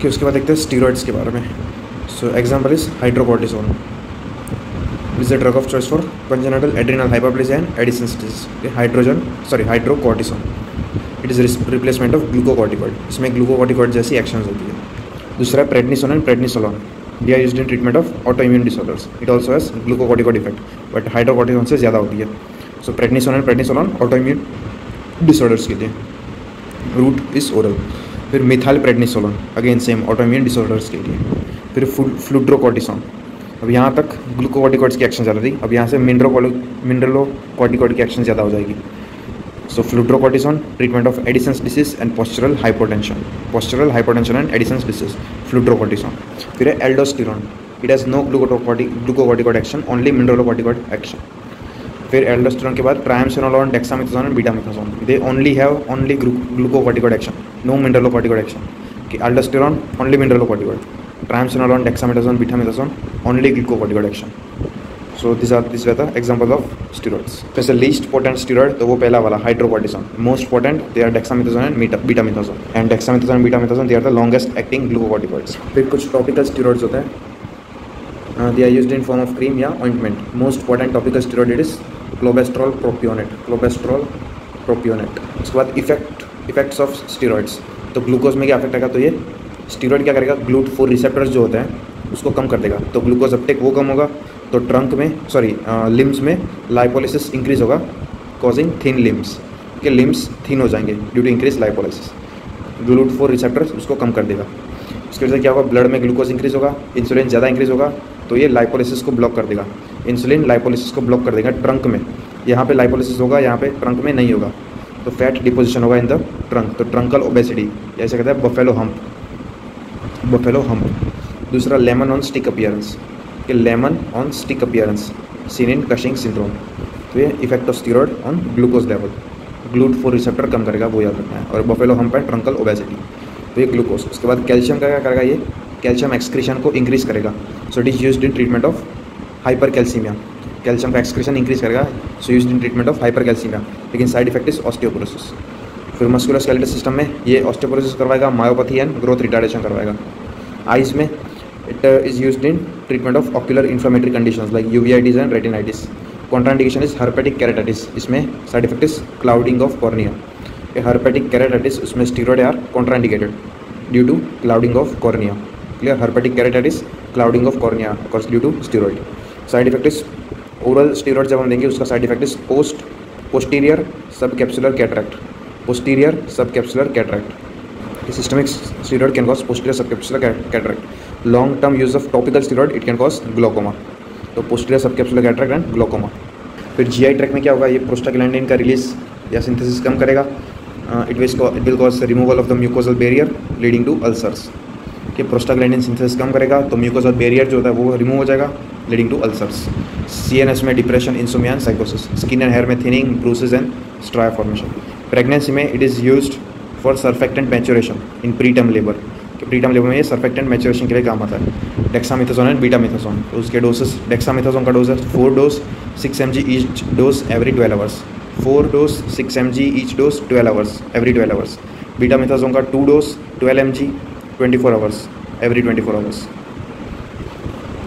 कि उसके बाद देखते हैं स्टीरॉइड्स के बारे में। So example is hydrocortisone is the drug of choice for congenital adrenal hyperplasia and Addison's disease. Hydrocortisone it is replacement of glucocorticoid. इसमें ग्लूकोकॉर्टिकॉइड जैसी एक्शंस होती है। दूसरा है prednisone and prednisolone. They are used in treatment of autoimmune disorders. It also has glucocorticoid effect, but hydrocortisone से ज़्यादा होती है। So prednisone and prednisolone autoimmune disorders के लिए। Route is oral. फिर methyl prednisolone again same auto immune disorders के लिए। फिर फ्लूड्रोकॉर्टिसोन। अब यहाँ तक ग्लूकोकॉर्टिकॉइड्स की एक्शन ज़्यादा थी, अब यहाँ से मिनरलोकॉर्टिकॉइड की एक्शन ज़्यादा हो जाएगी। So fludrocortisone treatment of Addison's disease and postural hypotension and Addison's disease fludrocortisone. फिर है aldosterone. It has no glucocorticoid action, only mineralocorticoid action. फिर एल्डोस्टेरोन के बाद triamcinolone, dexamethasone and betamethasone. They only have only glucocorticoid action, no mineralocorticoid action. कि aldosterone only mineralocorticoid, triamcinolone, dexamethasone, betamethasone only glucocorticoid action. So this were the example of steroids. जैसे least potent steroid तो वो पहला वाला hydrocortisone. Most potent they are dexamethasone and betamethasone. And dexamethasone and betamethasone they are the longest acting glucocorticoids. फिर कुछ topical steroids होते हैं, they are used in form of cream या ointment. Most potent topical steroid it is clobetasol propionate. उसके बाद effects of steroids. तो glucose में क्या इफेक्ट आएगा, तो ये स्टीरॉइड क्या करेगा, GLUT4 रिसेप्टर्स जो होते हैं उसको कम कर देगा, तो ग्लूकोज अपटेक वो कम होगा, तो लिम्स में लाइपोलिसिस इंक्रीज होगा, कॉजिंग थिन लिम्स के लिम्स थिन हो जाएंगे due to increase lipolysis. GLUT4 receptors उसको कम कर देगा। उसकी वजह से क्या होगा, ब्लड में ग्लूकोज इंक्रीज होगा, इंसुलिन ज़्यादा इंक्रीज होगा, तो ये लाइपोलिसिस को ब्लॉक कर देगा। इंसुलिन लाइपोलिसिस को ब्लॉक कर देगा ट्रंक में। यहाँ पे लाइपोलिसिस होगा, यहाँ पे ट्रंक में नहीं होगा, तो फैट डिपोजिशन होगा इन द ट्रंक, तो ट्रंकल ओबेसिटी, जैसे कहते हैं बफेलो हम्प। दूसरा लेमन ऑन स्टिक अपीयरेंस, कि lemon on stick appearance seen in Cushing syndrome. तो ये effect of steroid on glucose level, GLUT4 receptor कम करेगा, वो याद रखना है। और बफेलो हम्प है ट्रंकल ओबेसिटी, तो ये ग्लूकोज। उसके बाद कैल्शियम का क्या करेगा, ये कैल्शियम एक्सक्रीशन को इंक्रीज करेगा। So it is used in treatment of hypercalcaemia. Calcium का एक्सक्रीशन इंक्रीज करेगा, so used in treatment of hypercalcaemia, लेकिन साइड इफेक्ट इज ऑस्टियोपोरोसिस। फिर मस्कुलोस्केलेटल सिस्टम में ये ऑस्टियोपोरोसिस करवाएगा, मायोपैथी एंड ग्रोथ रिटार्डेशन करवाएगा। आइज में it is used in treatment of ocular inflammatory conditions like uveitis and retinitis. Contraindication is herpetic keratitis, इसमें side effect is clouding of cornea. Herpetic keratitis उसमें steroid are contraindicated due to clouding of cornea. Clear, herpetic keratitis clouding of cornea cause due to steroid. Side effect is oral steroid जब हम देंगे उसका side effect is posterior subcapsular cataract. Systemic steroid can cause posterior subcapsular cataract. Long term use of topical steroid it can cause glaucoma. तो posterior subcapsular cataract and glaucoma. फिर GI track में क्या होगा, ये प्रोस्टाग्लैंडिन का release या synthesis कम करेगा। It will cause removal of the mucosal barrier leading to ulcers. कि प्रोस्टाग्लैंडिन सिंथेसिस कम करेगा तो म्यूकोजल बैरियर जो होता है वो रिमूव हो जाएगा, लीडिंग टू अल्सर्स। CNS में डिप्रेशन, इंसोमिया एंड साइकोसिस। स्किन एंड हेयर में thinning, bruises and striae formation. Pregnancy में it is used for surfactant maturation in preterm labour. कि प्रीटर्म लेबर में ये सर्फेक्टेंट मैच्योरेशन के लिए काम आता है। डेक्सामेथासोन एंड बीटामेथासोन, तो उसके डोसेस, डेक्सामेथासोन का डोज है 4 dose 6 mg each dose every 12 hours. 4 dose 6 mg each dose 12 hours every 12 hours. Betamethasone का 2 dose 12 mg 24 hours every 24 hours.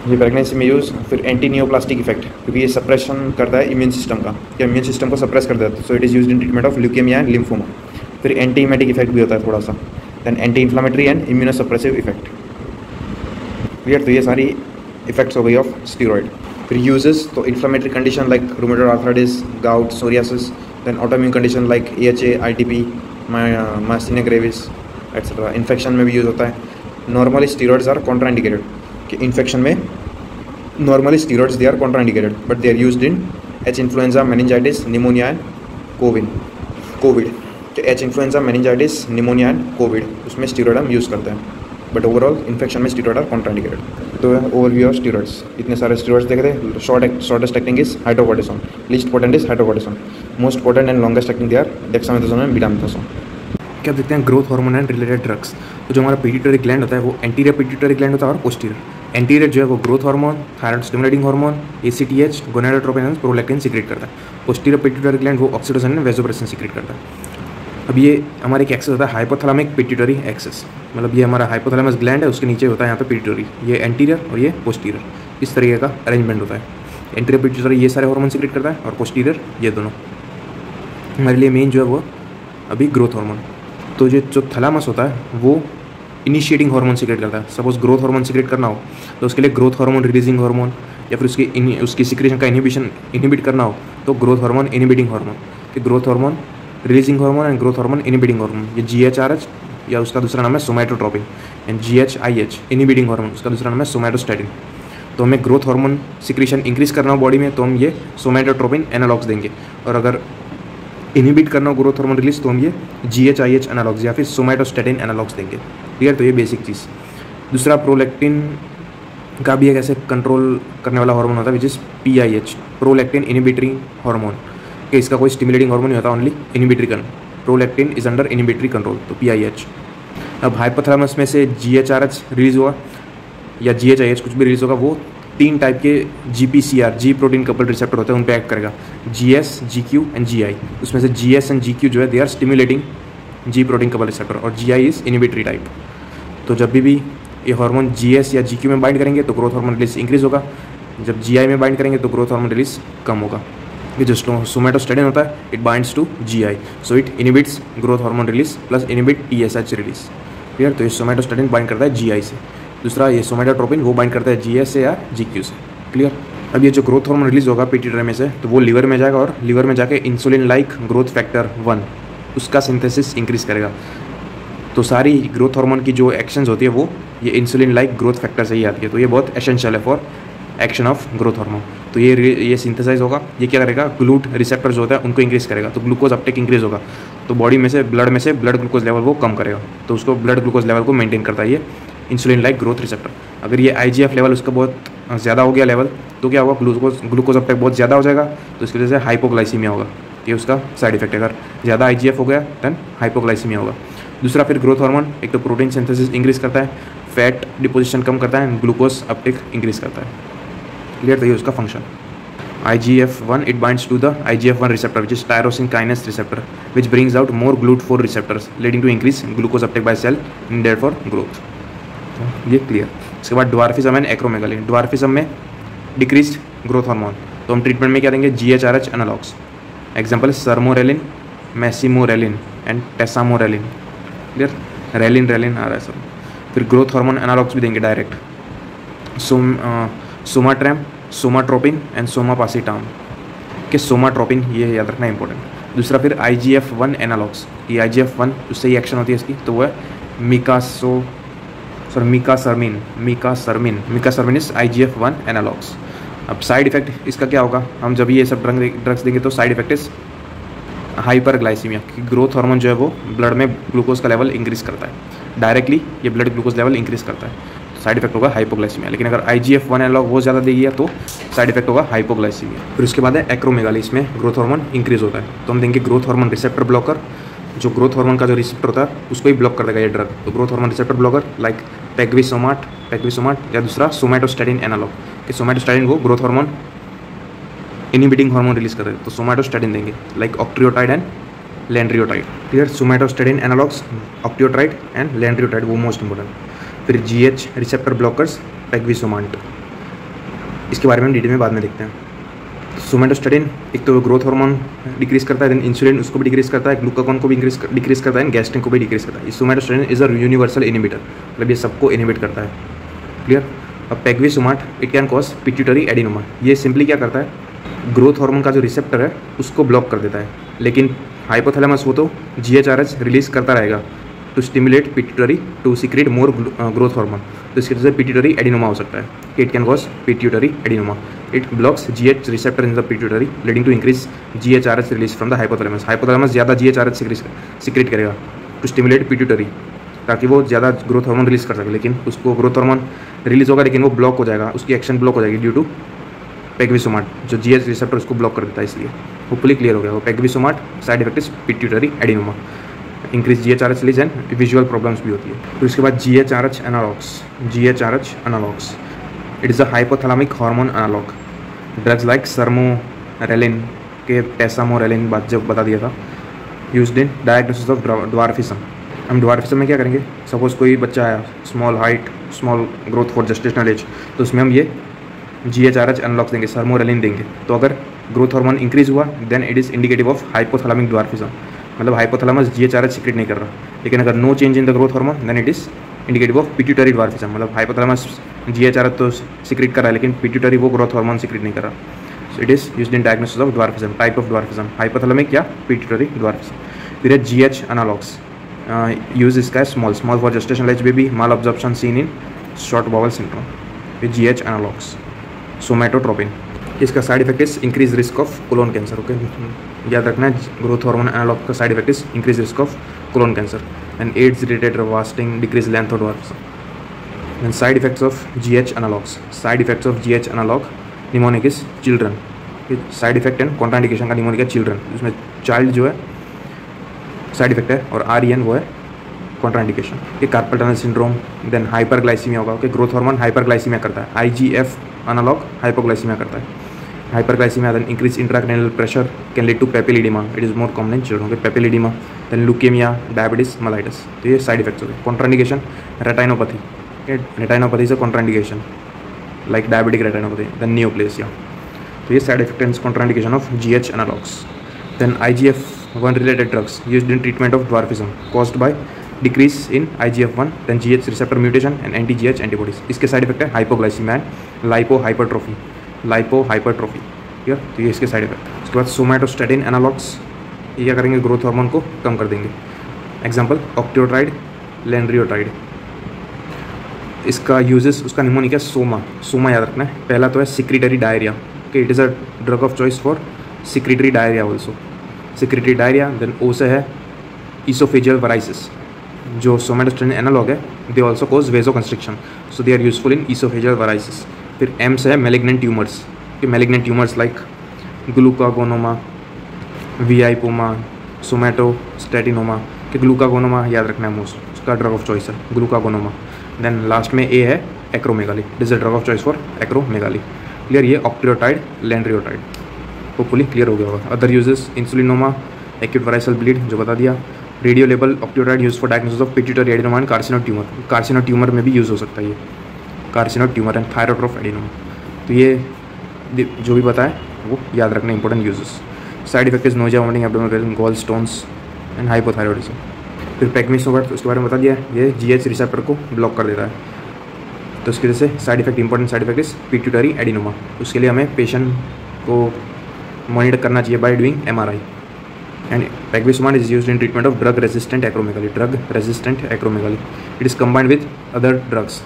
ये प्रेगनेंसी में यूज़। फिर एंटी नियोप्लास्टिक इफेक्ट, क्योंकि ये सप्रेशन करता है इम्यून सिस्टम का, कि इम्यून सिस्टम को सप्रेस कर देता है, so it is used in treatment of leukaemia and lymphoma. फिर एंटी इमेटिक इफेक्ट भी होता है थोड़ा सा। Then anti inflammatory and immunosuppressive effect. Clear, तो ये सारी इफेक्ट्स हो गई ऑफ स्टीरॉइड। फिर यूजेस, तो inflammatory condition like rheumatoid arthritis, gout, psoriasis. Then autoimmune condition like AHA, ITP, myasthenia gravis etcetera. Infection में भी यूज़ होता है। नॉर्मली स्टीरॉइड्स आर कॉन्ट्राइंडिकेटेड, कि इन्फेक्शन में normally steroids they are contraindicated, but they are used in H influenza, meningitis, pneumonia and Covid. H influenza, meningitis, pneumonia and Covid, उसमें steroid हम use करते हैं, बट ओवरऑल इन्फेक्शन में steroid are contraindicated. तो overview of steroids, इतने सारे steroids देख रहे हैं। Shortest acting is hydrocortisone, least potent is hydrocortisone, most potent and longest acting they are dexamethasone and betamethasone. क्या देखते हैं, growth hormone and related drugs. तो जो हमारा पिट्यूटरी ग्लैंड होता है वो एंटीरियर पिट्यूटरी ग्लैंड होता है और पोस्टीरियर। एंटीरियर जो है वो growth hormone, thyroid stimulating hormone, ACTH, gonadotropin and prolactin secret करता है। पोस्टीरियर पिट्यूटरी ग्लैंड वो ऑक्सीटोसिन एंड वैसोप्रेसिन सीक्रेट करता है। अब ये हमारे एक एक्सेस होता है हाइपोथैलेमिक पिट्यूटरी एक्सेस, मतलब ये हमारा हाइपोथैलेमस ग्लैंड है, उसके नीचे होता है यहाँ पे पिट्यूटरी, ये एंटीरियर और ये पोस्टीरियर, इस तरीके का अरेंजमेंट होता है। एंटीरियर पिट्यूटरी ये सारे हार्मोन सीक्रेट करता है और पोस्टीरियर ये दोनों। हमारे लिए मेन जो है वो अभी ग्रोथ हार्मोन। तो ये जो थैलामस होता है वो इनिशिएटिंग हार्मोन सीक्रेट करता है। सपोज ग्रोथ हार्मोन सीक्रेट करना हो तो उसके लिए ग्रोथ हार्मोन रिलीजिंग हार्मोन, या फिर उसकी सिक्रेशन का इनहिबिट करना हो तो ग्रोथ हार्मोन इनहिबिटिंग हार्मोन, कि growth hormone releasing hormone and growth hormone inhibiting hormone. ये GHRH या उसका दूसरा नाम है सोमैटोट्रोपिन, एंड GHIH इनहिबिटिंग हार्मोन, उसका दूसरा नाम है सोमैटोस्टैटिन। तो हमें ग्रोथ हार्मोन सिक्रेशन इंक्रीज करना हो बॉडी में तो हम ये सोमैटोट्रोपिन एनालॉग्स देंगे, और अगर इनहिबिट करना हो ग्रोथ हार्मोन रिलीज तो हम ये GHIH एनालॉग्स या फिर सोमैटोस्टैटिन एनालॉग्स देंगे। क्लियर? तो ये बेसिक चीज़। दूसरा प्रोलैक्टिन का भी एक ऐसे कंट्रोल करने वाला हार्मोन होता है which is PIH, prolactin inhibitory hormone, कि इसका कोई स्टिमुलेटिंग हार्मोन नहीं होता, only inhibitory prolactin is under inhibitory control, तो PIH। अब हाइपोथैलेमस में से GHRH रिलीज हुआ या GHIH कुछ भी रिलीज होगा, वो 3 टाइप के GPCR जी प्रोटीन कपल रिसेप्टर होते हैं, उन पर एक्ट करेगा, GS, GQ एंड GI। उसमें से GS एंड GQ जो है they are stimulating G protein couple receptor, और GI इज इनहिबिटरी टाइप। तो जब भी ये हार्मोन GS या GQ में बाइंड करेंगे तो ग्रोथ हार्मोन रिलीज इंक्रीज होगा, जब GI में बाइंड करेंगे तो ग्रोथ हार्मोन रिलीज कम होगा। ये जो सोमैटोस्टैटिन होता है it binds to GI, so it inhibits growth hormone release plus inhibit TSH release. Clear? तो ये सोमैटोस्टैटिन बाइंड करता है GI से। दूसरा ये सोमैटोट्रोपिन वो बाइंड करता है GS से या GQ से। क्लियर? अब ये जो ग्रोथ हार्मोन रिलीज होगा पिट्यूटरी में से तो वो लीवर में जाएगा, और लीवर में जाके इंसुलिन लाइक ग्रोथ फैक्टर 1 उसका सिंथेसिस इंक्रीज करेगा। तो सारी ग्रोथ हार्मोन की जो एक्शंस होती है वो ये इंसुलिन लाइक ग्रोथ फैक्टर से ही आती है, तो ये बहुत एसेंशियल है for action of growth hormone. तो ये सिंथेसाइज होगा, ये क्या करेगा, ग्लूट रिसेप्टर जो होता है उनको इंक्रीज करेगा, तो ग्लूकोज अपटेक इंक्रीज होगा, तो बॉडी में से ब्लड ग्लूकोज लेवल वो कम करेगा, तो उसको ब्लड ग्लूकोज लेवल को मेंटेन करता है ये इंसुलिन लाइक ग्रोथ रिसेप्टर। अगर ये IGF लेवल उसका बहुत ज़्यादा हो गया लेवल तो क्या होगा, ग्लूकोज अपटेक बहुत ज़्यादा हो जाएगा, तो इसकी वजह से हाइपोग्लाइसीमिया होगा, ये उसका साइड इफेक्ट है। अगर ज़्यादा IGF हो गया देन हाइपोग्लाइसीमिया होगा। दूसरा फिर ग्रोथ हार्मोन एक तो प्रोटीन सिंथेसिस इंक्रीज करता है, फैट डिपोजिशन कम करता है, ग्लूकोज अपटेक इंक्रीज करता है। क्लियर? तो ये उसका function. IGF-1 it binds to the IGF-1 receptor which is tyrosine kinase receptor which brings out more GLUT4 receptors leading to increase glucose uptake by cell needed for growth। ये clear. इसके बाद dwarfism and acromegaly. Dwarfism में decrease growth hormone, तो हम treatment में क्या देंगे, GHRH analogues, example sermorelin, macimorelin and tesamorelin. Clear? Relin आ रहा है सब। फिर ग्रोथ हार्मोन एनालॉग्स भी देंगे direct, somatrem, somatropin and somapacitan, के सोमाट्रोपिन ये याद रखना इंपॉर्टेंट। दूसरा फिर IGF-1 एनालॉग्स, ये IGF-1 उससे ही एक्शन होती है इसकी, तो वो है मीकासर्मिन इज IGF-1 एनालॉग्स। अब साइड इफेक्ट इसका क्या होगा, हम जब ये सब ड्रग्स देंगे तो साइड इफेक्ट इज हाइपरग्लाइसीमिया, कि ग्रोथ हार्मोन जो है वो ब्लड में ग्लूकोज का लेवल इंक्रीज करता है, डायरेक्टली ये ब्लड ग्लूकोज लेवल इंक्रीज करता है, साइड इफेक्ट होगा हाइपोग्लाइसीमिया। लेकिन अगर IGF-1 एनालॉग बहुत ज़्यादा दे दिया तो साइड इफेक्ट होगा हाइपोग्लाइसीमिया। फिर उसके बाद है एक्रोमेगाली, इसमें ग्रोथ हार्मोन इंक्रीज होता है, तो हम देंगे ग्रोथ हार्मोन रिसेप्टर ब्लॉकर, जो ग्रोथ हार्मोन का जो रिसेप्टर होता है उसको ही ब्लॉक कर देगा ये ड्रग, तो growth hormone receptor blocker like pegvisomant या दूसरा सोमैटोस्टैटिन एनालॉग, कि सोमैटोस्टैटिन वो growth hormone inhibiting hormone release कर रहे हैं, तो सोमैटोस्टैटिन देंगे like octreotide and lanreotide. Clear? Somatostatin analogues, octreotide and lanreotide वो मोस्ट इंपॉर्टेंट। फिर GH रिसेप्टर ब्लॉकर्स, पेग्विसोमाट, इसके बारे में हम डिटेल में बाद में देखते हैं। सोमैटोस्टैटिन एक तो ग्रोथ हार्मोन डिक्रीज करता है, देन इंसुलिन उसको भी डिक्रीज करता है, ग्लूकागॉन को भी डिक्रीज करता है, गैस्ट्रिन को भी डिक्रीज करता है। Somatostatin is a universal inhibitor, मतलब ये सबको इनहिबिट करता है। क्लियर? अब pegvisomant it can cause pituitary adenoma, ये सिंपली क्या करता है, ग्रोथ हार्मोन का जो रिसेप्टर है उसको ब्लॉक कर देता है, लेकिन हाइपोथैलेमस वो तो GHRH रिलीज करता रहेगा to stimulate pituitary to secrete more growth hormone, तो इसकी वजह से पिट्यूटरी एडिनोमा हो सकता है। It can cause pituitary adenoma, it blocks GH receptor in the pituitary leading to increase GHRH release from the hypothalamus. Hypothalamus ज़्यादा GHRH secrete करेगा to stimulate pituitary, ताकि वो ज़्यादा ग्रोथ हार्मोन रिलीज कर सके, लेकिन उसको ग्रोथ हार्मोन रिलीज होगा लेकिन वो ब्लॉक हो जाएगा, उसकी एक्शन ब्लॉक हो जाएगी ड्यू टू पेग्विसोमाट, जो GH रिसेप्टर उसको ब्लॉक कर देता है। इसलिए होपफुली क्लियर हो गया। वो pegvisomant side effect is pituitary adenoma, increase GHRH release and visual problems भी होती है। फिर उसके बाद GHRH analogues, it is a hypothalamic hormone analogue, drugs like sermorelin के टेसामोरेलिन बात जब बता दिया था, used in diagnosis of dwarfism. हम ड्वार्फिज्म में क्या करेंगे, सपोज कोई बच्चा आया, small height, small growth for gestational age, तो उसमें हम ये GHRH एनालॉग्स देंगे, सर्मोरेलिन देंगे। तो अगर ग्रोथ हार्मोन इंक्रीज हुआ then it is indicative of hypothalamic dwarfism, मतलब हाइपोथैलेमस GHRH सीक्रेट नहीं कर रहा। लेकिन अगर no change in the growth hormone then it is indicative of pituitary dwarfism, मतलब हाइपोथैलेमस GHRH तो सीक्रेट कर रहा है लेकिन पिट्यूटरी वो ग्रोथ हार्मोन सीक्रेट नहीं कर रहा। So it is used in diagnosis of dwarfism, type of dwarfism, hypothalamic या पिट्यूटरी ड्वार्फिज्म। फिर है GH एनालॉग्स, यूज इसका है small for gestational age baby, malabsorption seen in short bowel syndrome. फिर GH analogues, somatotropin, इसका side effect is increase risk of colon cancer. Okay, याद रखना है ग्रोथ हार्मोन एनालॉग का side effect is increase risk of colon cancer and AIDS related wasting, decrease length of dwarfism. And side effects of GH analogues, side effects of GH analogue mnemonic is children, side effect and contraindication का mnemonic है children, जिसमें child जो है side effect है और REN वो है contraindication. ये carpal tunnel syndrome, then hyperglycaemia होगा। ओके, ग्रोथ हार्मोन हाइपरग्लाइसीमिया करता है, IGF एनालॉग हाइपोग्लाइसीमिया करता है। Hyperglycaemia then increase intracranial pressure can lead to papilloedema, it is more common in children. Papilloedema, then leukaemia, diabetes mellitus, तो ये side effects हो गए। Contraindication retinopathy, retinopathy से contraindication like diabetic retinopathy, then neoplasia, तो ये side effect and contraindication of GH analogues. Then IGF-1 related drugs used in treatment of dwarfism caused by decrease in IGF-1, then GH receptor mutation and एंटी-GH antibodies. इसके side effect है hypoglycaemia and lipohypertrophy, clear, तो ये इसके side effect. उसके बाद somatostatin analogues, ये क्या करेंगे, ग्रोथ हार्मोन को कम कर देंगे। एग्जांपल ऑक्टेट्राइड, लेंड्रियोट्राइड। इसका यूजेस, उसका निमोनिक है सोमा याद रखना है। पहला तो है secretory diarrhoea, okay, it is a drug of choice for secretory diarrhoea also, secretory diarrhoea. Then O से है ईसोफेजियल वराइसिस, जो सोमैटोस्टैटिन एनालॉग है, they also cause vasoconstriction, so they are useful in oesophageal varices. फिर M से है malignant tumours, कि malignant tumours like glucagonoma, VIPoma, somatostatinoma, कि glucagonoma याद रखना है मोस्ट, उसका ड्रग ऑफ चॉइस है ग्लूकागोनोमा। देन लास्ट में A है acromegaly, this is the drug of choice for acromegaly, clear. ये ऑक्टेट्राइड, लेंड्रियोट्राइड, होपफुली क्लियर हो गया होगा। Other uses insulinoma, acute variceal bleed जो बता दिया। Radio label octreotide use for diagnosis of pituitary adenoma and carcino tumour, carcino tumour में भी use हो सकता है ये, carcino tumour and thyrotroph adenoma. तो ये जो भी बताया वो याद रखना, important uses. Side effect is nausea, vomiting, abdominal pain, gallstones and hypothyroidism. फिर पेगमेसोवेट, उसके बारे में बता दिया, ये GH रिसेप्टर को ब्लॉक कर देता है, तो उसकी वजह से side effect, important side effect is pituitary adenoma. उसके लिए हमें पेशेंट को मॉनिटर करना चाहिए by doing MRI। And pegvisomant is used in treatment of drug resistant acromegaly, drug resistant acromegaly. It is combined with other drugs,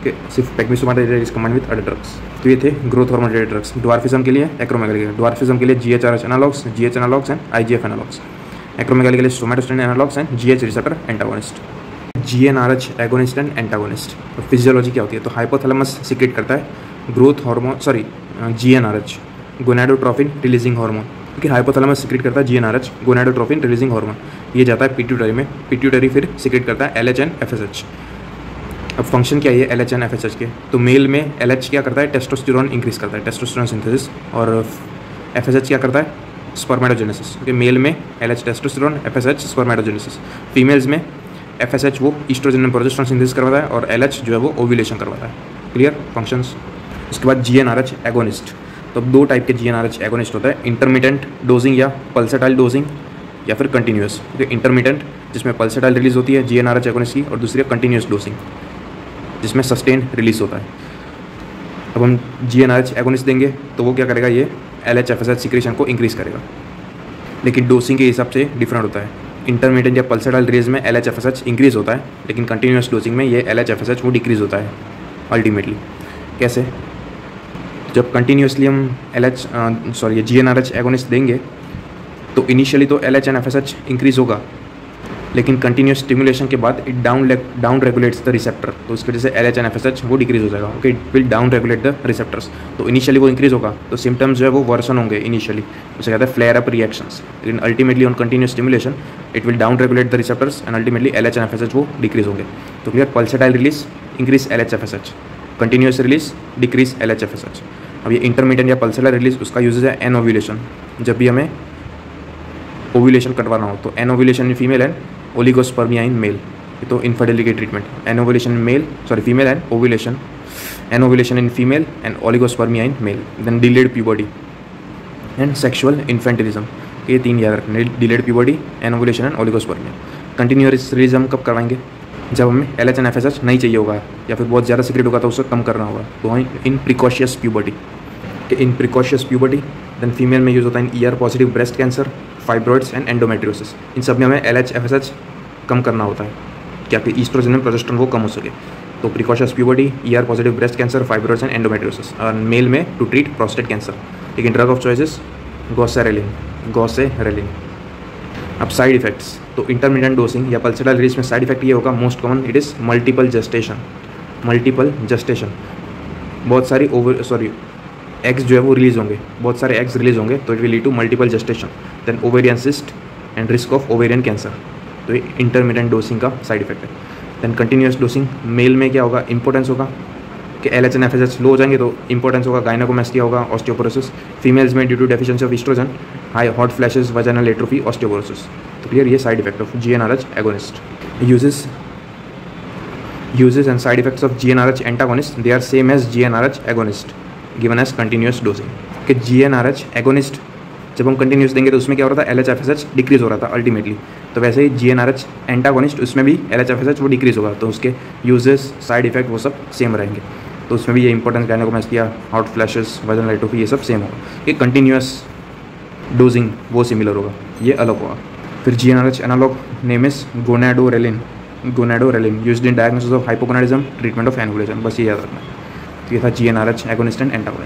कि सिर्फ pegvisomant is combined with other drugs. तो ये थे growth hormone related drugs. Dwarfism के लिए acromegaly के, dwarfism के लिए GHRH analogues, GH analogues and IGF analogues. Acromegaly के लिए somatostatin analogues and GH receptor antagonist. GnRH agonist and antagonist. तो फिजियोलॉजी क्या होती है, तो हाइपोथैलेमस सीक्रेट करता है growth hormone, GnRH, gonadotrophin releasing hormone, क्योंकि हाइपोथैलेमस सीक्रेट करता है GnRH, गोनाडोट्रोफिन रिलीजिंग हार्मोन। ये जाता है पिट्यूटरी में, पिट्यूटरी फिर सीक्रेट करता है LH एंड FSH। अब फंक्शन क्या है LH एंड FSH के, तो मेल में LH क्या करता है, टेस्टोस्टेरोन इंक्रीज करता है, टेस्टोस्टेरोन सिंथेसिस, और FSH क्या करता है, स्पर्मेटोजेनेसिस। क्योंकि मेल में LH testosterone, FSH spermatogenesis. Females में FSH वो ईस्ट्रोजन एंड प्रोजेस्टेरोन सिंथेसिस करवाता है और LH जो है वो ओव्यूलेशन करवाता है, क्लियर फंक्शंस। उसके बाद GnRH एगोनिस्ट, तो अब दो टाइप के GnRH एगोनिस्ट होता है, इंटरमिटेंट डोजिंग या पल्सेटाइल डोजिंग, या फिर कंटिन्यूस। इंटरमिटेंट जिसमें पल्सेटाइल रिलीज होती है GnRH एगोनिस्ट की, और दूसरी कंटिन्यूस डोजिंग जिसमें सस्टेन रिलीज होता है। अब हम GnRH एगोनिस्ट देंगे तो वो क्या करेगा, ये LH FSH सिक्रेशन को इंक्रीज करेगा, लेकिन डोजिंग के हिसाब से डिफरेंट होता है। इंटरमीडिएट या पल्सेटाइल रिलीज में LH FSH इंक्रीज होता है, लेकिन कंटिन्यूस डोजिंग में ये LH FSH वो डिक्रीज होता है अल्टीमेटली। कैसे, जब कंटिन्यूसली हम GnRH एगोनिस्ट देंगे तो इनिशियली तो LH एंड FSH इंक्रीज होगा, लेकिन कंटिन्यूस स्टिमुलेशन के बाद it down regulates the receptor, तो उसकी वजह से LH एंड FSH वो डिक्रीज हो जाएगा। Okay, it will down regulate the receptors, तो इनिशियली वो इंक्रीज होगा, तो सिम्टम्स जो है वो वर्सन होंगे इनिशियली, उसे कहते हैं फ्लेयर अप रिएक्शंस, लेकिन ultimately on continuous stimulation it will down regulate the receptors and ultimately LH and FSH वो डिक्रीज होंगे। तो clear, pulsatile release increase LH FSH, continuous release decrease LH FSH। अब ये intermediate या pulsatile release, उसका usage है anovulation, जब भी हमें ओव्यूलेशन करवाना हो तो anovulation in female and oligospermia in male, ये तो इनफर्टिलिटी की treatment. Anovulation in male, sorry female and ovulation, anovulation in female and oligospermia in male. Then delayed puberty and sexual infantilism, ये 3 याद रखना, delayed puberty, anovulation and oligospermia. Continuous release हम कब करवाएंगे? जब हमें LH एंड FSH नहीं चाहिए होगा या फिर बहुत ज़्यादा सीक्रेट होगा तो उसे कम करना होगा, तो in precocious puberty. In precocious puberty then female में यूज़ होता है in ER positive breast cancer, fibroids and endometriosis. इन सब में हमें LH FSH कम करना होता है क्या कि ईस्ट्रोजन में प्रोजेस्टेरोन वो कम हो सके। तो precocious puberty, ER positive breast cancer, fibroids and endometriosis. और मेल में टू ट्रीट प्रोस्टेट कैंसर। लेकिन ड्रग ऑफ चॉइसेस गोसेरेलिन। अब साइड इफेक्ट्स, तो इंटरमीडिएट डोजिंग या पल्सेटल रिलीज में साइड इफेक्ट ये होगा most common, it is multiple gestation. बहुत सारी एग्स जो है वो रिलीज होंगे, बहुत सारे एग्स रिलीज होंगे, तो it will lead to multiple gestation. Then ovarian cyst and risk of ovarian cancer, तो ये इंटरमीडिएट डोजिंग का साइड इफेक्ट है। देन कंटिन्यूस डोजिंग, मेल में क्या होगा, इंपॉर्टेंस होगा कि LH एंड FSH लो हो जाएंगे तो इंपॉर्टेंस होगा, गायनेकोमेस्टिया होगा, ऑस्टियोपोरोसिस। फीमेल्स में due to deficiency of oestrogen, high hot flashes, vaginal atrophy, osteoporosis. तो क्लियर, ये side effect of GnRH agonist. uses and side effects of GnRH antagonist, they are same as GnRH agonist given as continuous dosing। कि GnRH agonist जब हम continuous देंगे तो उसमें क्या हो रहा था, LH FSH डिक्रीज हो रहा था अल्टीमेटली। तो वैसे ही GnRH एंटागोनिस्ट उसमें भी LH FSH वो डिक्रीज होगा, तो उसके यूजेस, साइड इफेक्ट वो सब सेम रहेंगे। तो उसमें भी ये importance gynaecomastia, hot flashes, vaginal atrophy, ये सब सेम होगा। ये कंटिन्यूस डोजिंग वो सिमिलर होगा, ये अलग होगा। फिर GnRH analogue name is gonadorelin used in diagnosis of hypogonadism, treatment of anovulation. बस ये याद रखना है। तो ये था GnRH एगोनिस्ट एंड एंटागोनिस्ट।